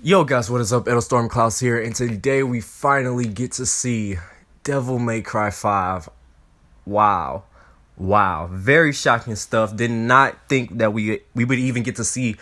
Yo guys, what is up? Edo Stormclouds here, and today we finally get to see Devil May Cry 5. Wow. Wow. Very shocking stuff. Did not think that we would even get to see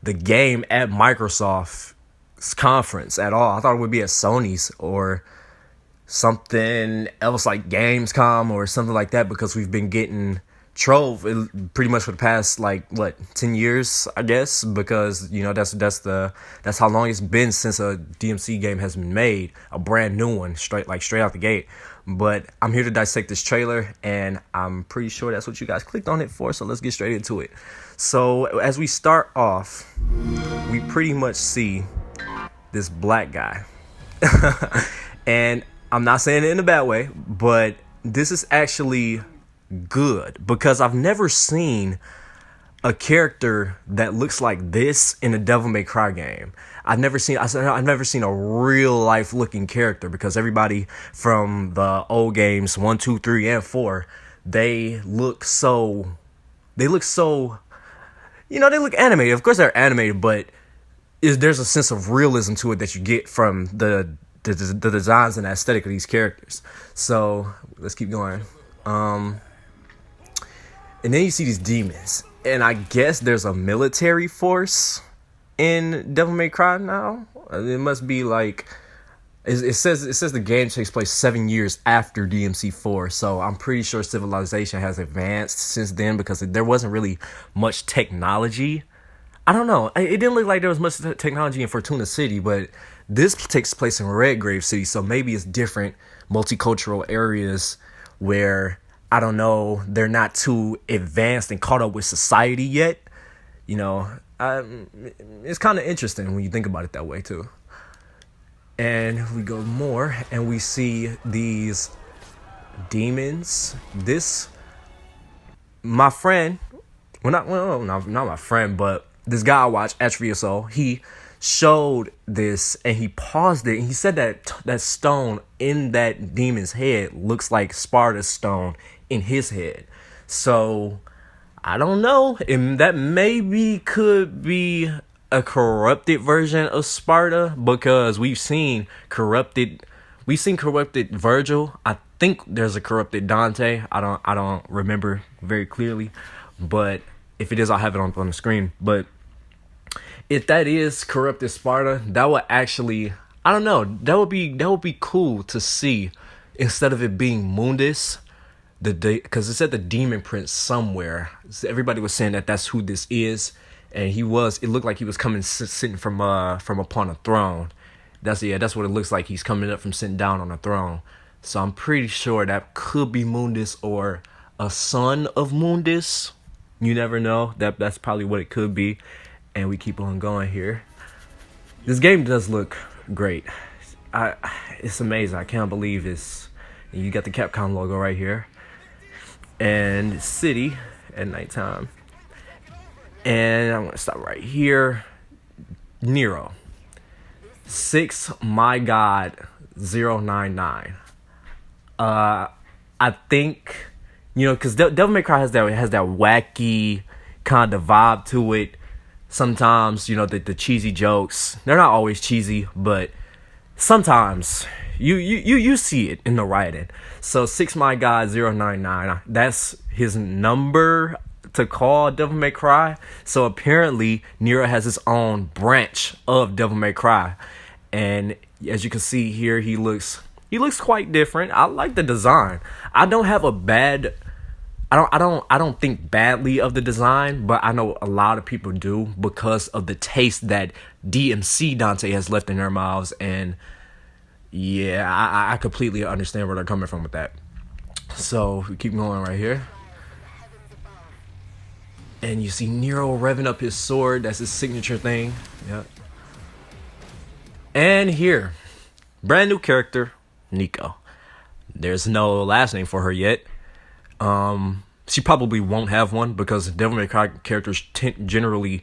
the game at Microsoft's conference at all. I thought it would be at Sony's or something else like Gamescom or something like that, because we've been getting Trove pretty much for the past 10 years, I guess, because that's how long it's been since a DMC game has been made, a brand new one, straight out the gate. But I'm here to dissect this trailer, and I'm pretty sure that's what you guys clicked on it for, so let's get straight into it. So as we start off, we pretty much see this black guy. And I'm not saying it in a bad way, but this is actually good, because I've never seen a character that looks like this in a Devil May Cry game. I've never seen a real life looking character, because everybody from the old games 1, 2, 3, and 4, they look animated. Of course they're animated, but there's a sense of realism to it that you get from the designs and aesthetic of these characters. So let's keep going. And then you see these demons, and I guess there's a military force in Devil May Cry now. It must be like it says the game takes place 7 years after DMC 4, so I'm pretty sure civilization has advanced since then, because there wasn't really much technology. I don't know. It didn't look like there was much technology in Fortuna City, but this takes place in Redgrave City, so maybe it's different multicultural areas where, I don't know, they're not too advanced and caught up with society yet. It's kind of interesting when you think about it that way too. And we go more, and we see these demons. My friend, not my friend, but this guy I watch, Atrioso, he showed this, and he paused it, and he said that stone in that demon's head looks like Sparta's stone in his head. So I don't know, and that maybe could be a corrupted version of Sparta, because we've seen corrupted Virgil. I think there's a corrupted Dante. I don't remember very clearly, but if it is, I'll have it on the screen. But if that is corrupted Sparta, that would actually, I don't know, that would be cool to see, instead of it being Mundus, because it said the Demon Prince somewhere. So everybody was saying that that's who this is, and it looked like he was coming sitting from upon a throne. That's what it looks like. He's coming up from sitting down on a throne. So I'm pretty sure that could be Mundus or a son of Mundus. You never know. That's probably what it could be. And we keep on going here. This game does look great. It's amazing. I can't believe this. You got the Capcom logo right here, and city at nighttime. And I'm gonna stop right here. Nero 6 My God 099. I think, because Devil May Cry has that wacky kind of vibe to it. Sometimes, the cheesy jokes, they're not always cheesy, but sometimes you see it in the writing. So 6 My God 099, that's his number to call Devil May Cry. So apparently Nero has his own branch of Devil May Cry, and as you can see here, he looks quite different. I like the design. I don't think badly of the design, but I know a lot of people do, because of the taste that DMC Dante has left in their mouths. And yeah, I completely understand where they're coming from with that. So we keep going right here, and you see Nero revving up his sword. That's his signature thing. Yep. And here, brand new character, Nico. There's no last name for her yet. She probably won't have one, because Devil May Cry characters generally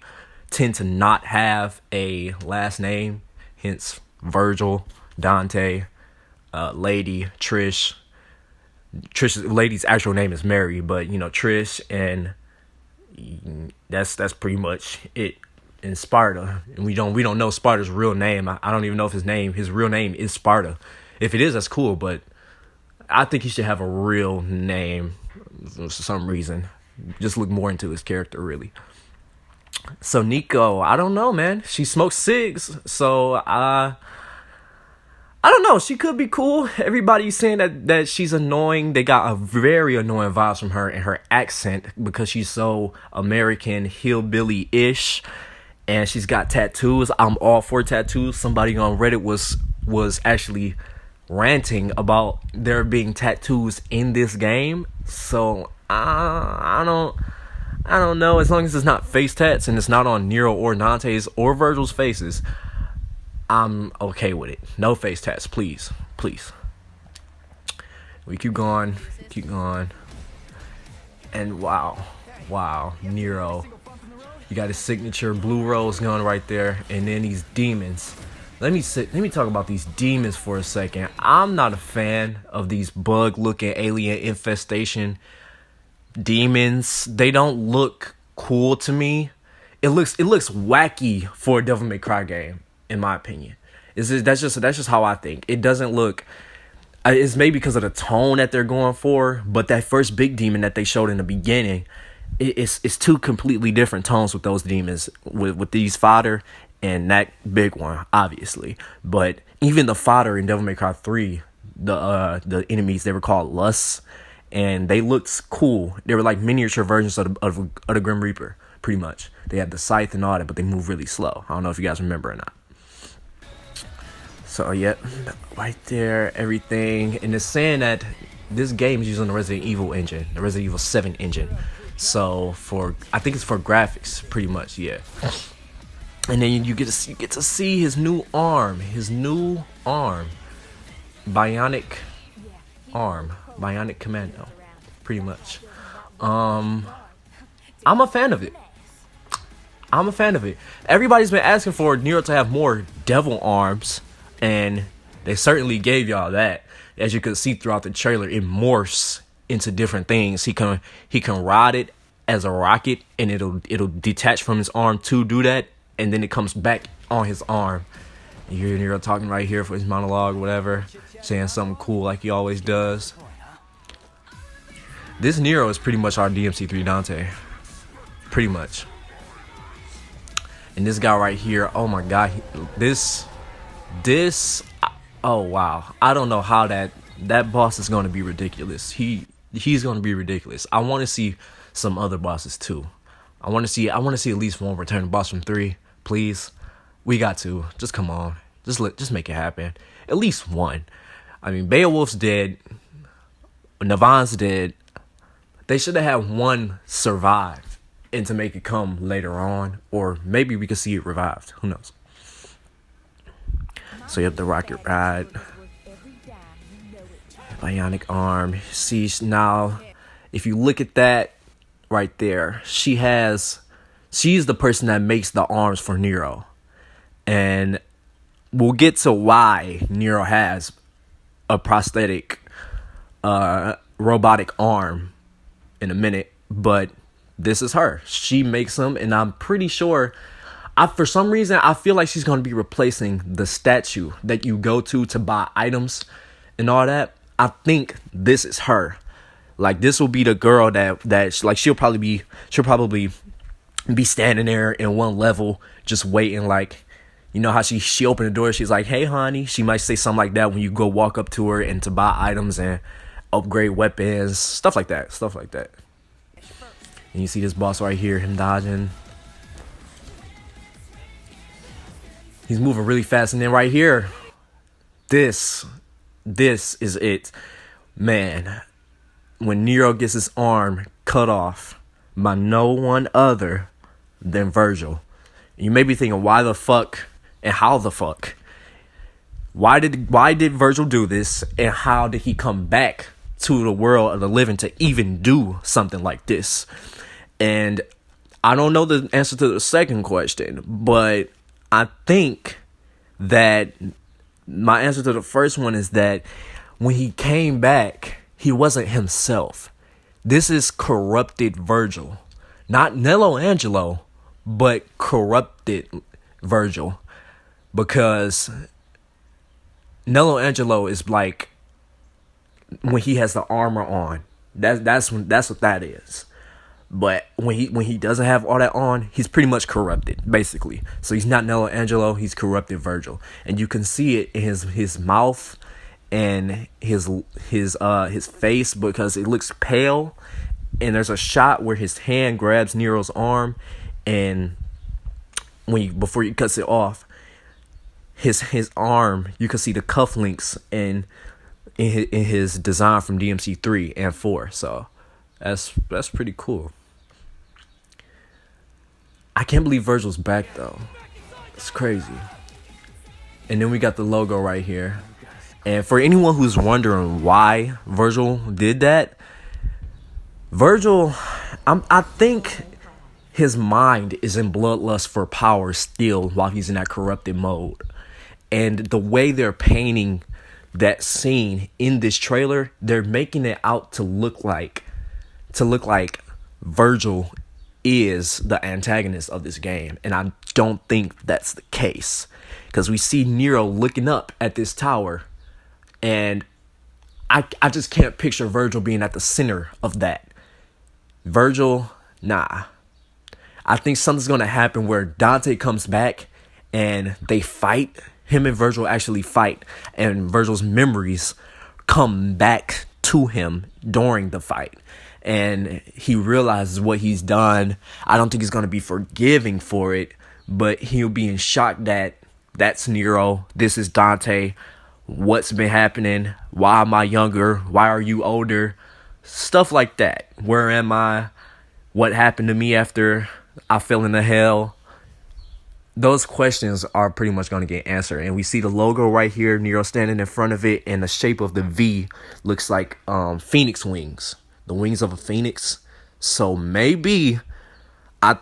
tend to not have a last name. Hence, Virgil, Dante, Lady, Trish. Lady's actual name is Mary, but Trish, and that's pretty much it. in Sparta, and we don't know Sparta's real name. I don't even know if his real name is Sparta. If it is, that's cool, but I think he should have a real name for some reason. Just look more into his character, really. So Nico, I don't know, man. She smokes cigs, so I don't know. She could be cool. Everybody's saying that she's annoying. They got a very annoying vibes from her and her accent because she's so American hillbilly-ish, and she's got tattoos. I'm all for tattoos. Somebody on Reddit was actually ranting about there being tattoos in this game. So I don't know. As long as it's not face tats and it's not on Nero or Dante's or Virgil's faces, I'm okay with it. No face tats, please. We keep going. And wow, Nero. You got his signature blue rose gun right there, and then these demons. Let me talk about these demons for a second. I'm not a fan of these bug-looking alien infestation demons. They don't look cool to me. It looks wacky for a Devil May Cry game, in my opinion. That's just how I think. It doesn't look. It's maybe because of the tone that they're going for, but that first big demon that they showed in the beginning, it's two completely different tones with those demons, with these fodder and that big one, obviously. But even the fodder in Devil May Cry 3, the enemies, they were called lusts, and they looked cool. They were like miniature versions of the Grim Reaper, pretty much. They had the scythe and all that, but they move really slow. I don't know if you guys remember or not. So, yep, right there, everything. And it's saying that this game is using the Resident Evil engine, the Resident Evil 7 engine. So, I think it's for graphics, pretty much, yeah. And then you get to see his new arm, bionic commando, pretty much. I'm a fan of it. Everybody's been asking for Nero to have more devil arms, and they certainly gave y'all that. As you could see throughout the trailer, it morphs into different things. He can ride it as a rocket, and it'll detach from his arm to do that, and then it comes back on his arm. You hear Nero talking right here for his monologue, whatever, saying something cool like he always does. This Nero is pretty much our DMC3 Dante, pretty much. And this guy right here, oh my god, oh wow, I don't know how that boss is going to be ridiculous. He's going to be ridiculous. I want to see some other bosses too. I want to see at least one return boss from 3, please. We got to. Just come on. Just make it happen. At least one. I mean, Beowulf's dead. Navon's dead. They should have had one survive and to make it come later on, or maybe we could see it revived. Who knows? So you have the rocket ride, bionic arm. See, now if you look at that right there, she's the person that makes the arms for Nero, and we'll get to why Nero has a prosthetic robotic arm in a minute, but this is her. She makes them, and I'm pretty sure, for some reason, I feel like she's going to be replacing the statue that you go to buy items and all that. I think this is her. Like, this will be the girl that like, she'll probably be standing there in one level just waiting, like, you know how she opened the door, she's like, hey honey. She might say something like that when you go walk up to her and to buy items and upgrade weapons, stuff like that. And you see this boss right here, him dodging. He's moving really fast, and then right here, this is it. Man, when Nero gets his arm cut off by no one other than Virgil. You may be thinking, why the fuck and how the fuck? Why did Virgil do this, and how did he come back to the world of the living to even do something like this? And I don't know the answer to the second question, but I think that my answer to the first one is that when he came back, he wasn't himself. This is corrupted Virgil. Not Nello Angelo, but corrupted Virgil, because Nello Angelo is like when he has the armor on. That's what that is. But when he doesn't have all that on, he's pretty much corrupted, basically. So he's not Nello Angelo, he's corrupted Virgil. And you can see it in his mouth and his face, because it looks pale. And there's a shot where his hand grabs Nero's arm, and before he cuts it off, his arm, you can see the cufflinks in his design from DMC 3 and 4. So that's pretty cool. I can't believe Virgil's back though. It's crazy. And then we got the logo right here. And for anyone who's wondering why Virgil did that, Virgil, I think his mind is in bloodlust for power still while he's in that corrupted mode. And the way they're painting that scene in this trailer, they're making it out to look like Virgil is the antagonist of this game. And I don't think that's the case, because we see Nero looking up at this tower, and I just can't picture Virgil being at the center of that. Virgil, nah. I think something's going to happen where Dante comes back and they fight. Him and Virgil actually fight, and Virgil's memories come back to him during the fight. And he realizes what he's done. I don't think he's going to be forgiving for it, but he'll be in shock that that's Nero. This is Dante. What's been happening? Why am I younger? Why are you older? Stuff like that. Where am I? What happened to me after I fell into hell? Those questions are pretty much going to get answered. And we see the logo right here, Nero standing in front of it, and the shape of the V looks like phoenix wings. The wings of a phoenix. So maybe, I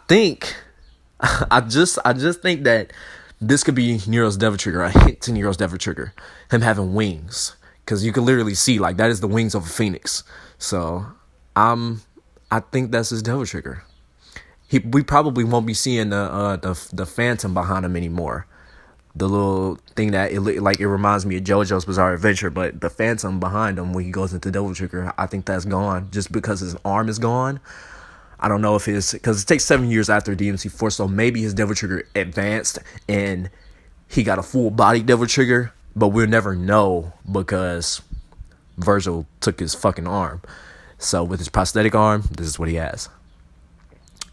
just think that this could be Nero's Devil Trigger, a hint to Nero's Devil Trigger, him having wings, because you can literally see like that is the wings of a phoenix. So I think that's his Devil Trigger. We probably won't be seeing the Phantom behind him anymore. The little thing that it reminds me of JoJo's Bizarre Adventure, but the Phantom behind him when he goes into Devil Trigger, I think that's gone just because his arm is gone. I don't know if because it takes 7 years after DMC4, so maybe his Devil Trigger advanced and he got a full body Devil Trigger, but we'll never know because Virgil took his fucking arm. So with his prosthetic arm, this is what he has.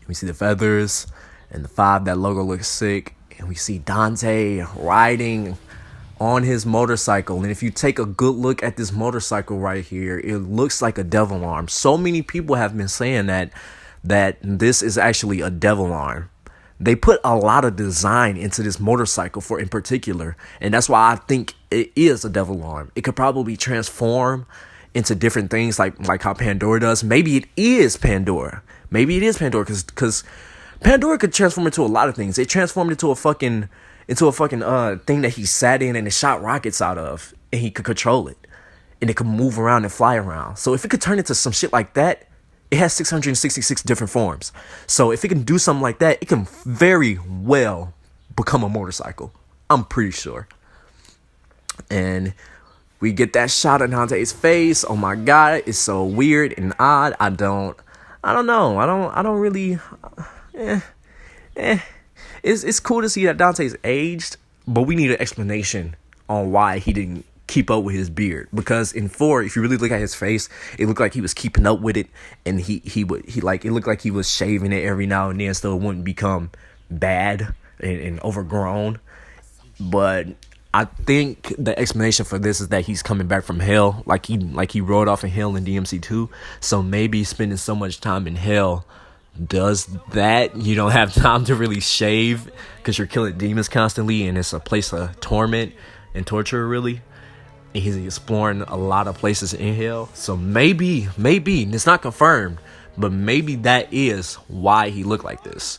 We see the feathers and the 5. That logo looks sick. And we see Dante riding on his motorcycle. And if you take a good look at this motorcycle right here, it looks like a devil arm. So many people have been saying that this is actually a devil arm. They put a lot of design into this motorcycle in particular. And that's why I think it is a devil arm. It could probably transform into different things like how Pandora does. Maybe it is Pandora. Maybe it is Pandora because Pandora could transform into a lot of things. It transformed into a fucking thing that he sat in and it shot rockets out of, and he could control it, and it could move around and fly around. So if it could turn into some shit like that, it has 666 different forms. So if it can do something like that, it can very well become a motorcycle. I'm pretty sure. And we get that shot of Dante's face. Oh my god, it's so weird and odd. I don't know. I don't really. It's cool to see that Dante's aged, but we need an explanation on why he didn't keep up with his beard. Because in 4, if you really look at his face, it looked like he was keeping up with it, and it looked like he was shaving it every now and then so it wouldn't become bad and overgrown. But I think the explanation for this is that he's coming back from hell, like he rode off in hell in DMC2. So maybe spending so much time in hell does that. You don't have time to really shave because you're killing demons constantly, and it's a place of torment and torture, really. And he's exploring a lot of places in hell. So maybe, it's not confirmed, but maybe that is why he looked like this.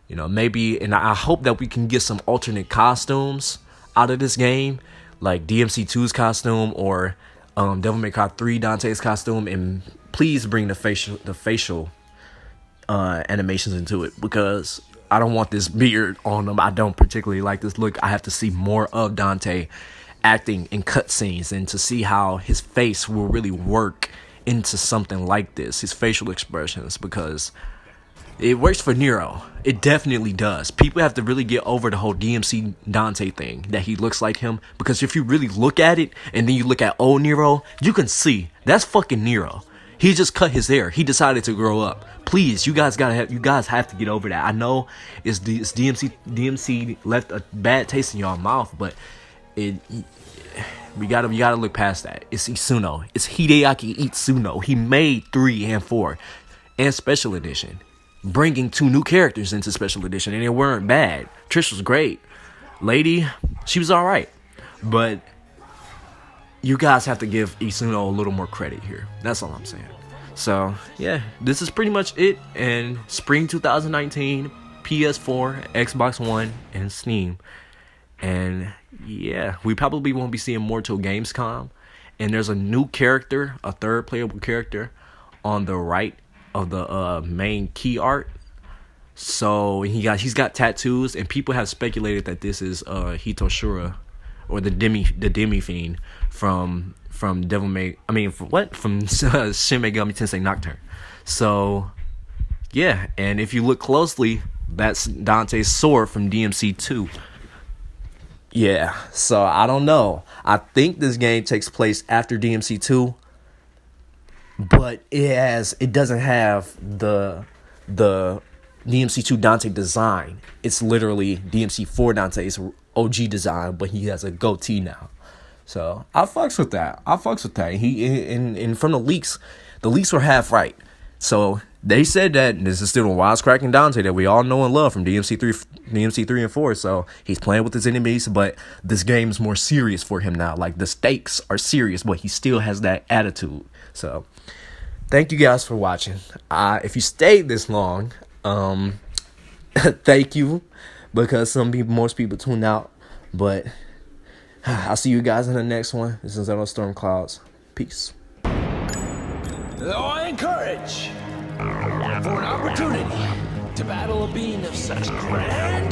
You know, maybe, and I hope that we can get some alternate costumes out of this game, like DMC2's costume or Devil May Cry 3 Dante's costume, and please bring the facial animations into it, because I don't want this beard on him. I don't particularly like this look. I have to see more of Dante acting in cutscenes and to see how his face will really work into something like this, his facial expressions, because it works for Nero. It definitely does. People have to really get over the whole DMC Dante thing, that he looks like him, because if you really look at it and then you look at old Nero, you can see that's fucking Nero. He just cut his hair. He decided to grow up. Please, you guys have to get over that. I know it's DMC left a bad taste in y'all mouth, but we gotta look past that. It's Itsuno. It's Hideaki Itsuno. He made 3 and 4 and Special Edition, bringing 2 new characters into Special Edition, and they weren't bad. Trish was great. Lady, she was all right, but you guys have to give Itsuno a little more credit here. That's all I'm saying. So, yeah, this is pretty much it. And spring 2019, PS4, Xbox One, and Steam. And, yeah, we probably won't be seeing more till Gamescom. And there's a new character, a third playable character, on the right of the main key art. So, he's got tattoos, and people have speculated that this is Hitoshura, or the Demi Fiend from Shin Megami Tensei Nocturne. So yeah, and if you look closely, that's Dante's sword from DMC 2. Yeah, so I don't know. I think this game takes place after DMC 2, but it doesn't have the DMC 2 Dante design. It's literally DMC 4 Dante's OG design, but he has a goatee now. So I fucks with that. He and from the leaks were half right. So they said that this is still a wisecracking Dante that we all know and love from DMC 3 and 4. So he's playing with his enemies, but this game is more serious for him now. Like, the stakes are serious, but he still has that attitude. So thank you guys for watching. If you stayed this long, thank you, because most people tune out, but I'll see you guys in the next one. This is Zeno Storm Clouds. Peace. Though I encourage for an opportunity to battle a being of such grand